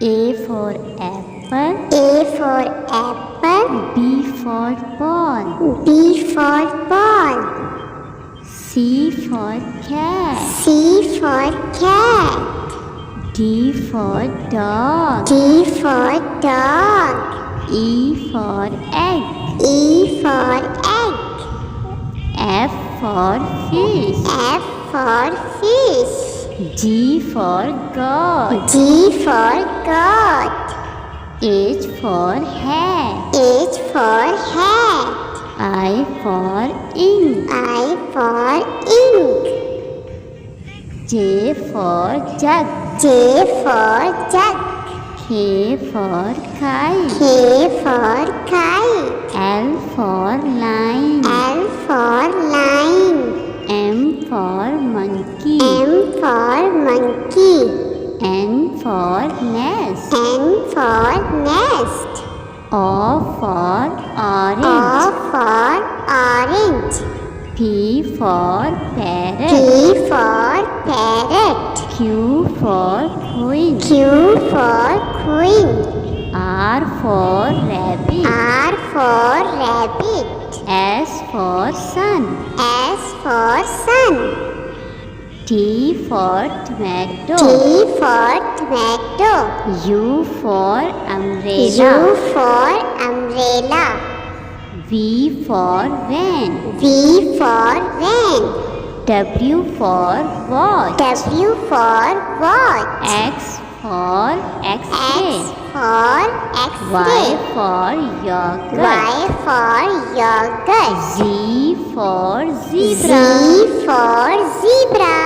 A for apple. A for apple. B for ball. B for ball. C for cat. C for cat. D for dog. D for dog. E for egg. E for egg. F for fish. F for fish. G for goat. G for goat. H for hat. H for hat. I for ink. I for ink. J for jug. J for jug. K for kite. K for kite. L for line. L for line. M for monkey. M for monkey. N for nest. N for nest. O for O orange. for orange. P for P parrot. for parrot. Q for queen. Q for queen. R for rabbit. R for rabbit. S for sun. S for sun. T for tomato. T for tomato. U for umbrella. U for umbrella. V for van. V for van. W for watch. W for watch. X for X-ray. X for Y X-ray. for yogurt. Y for yogurt. Z for Z zebra. for zebra.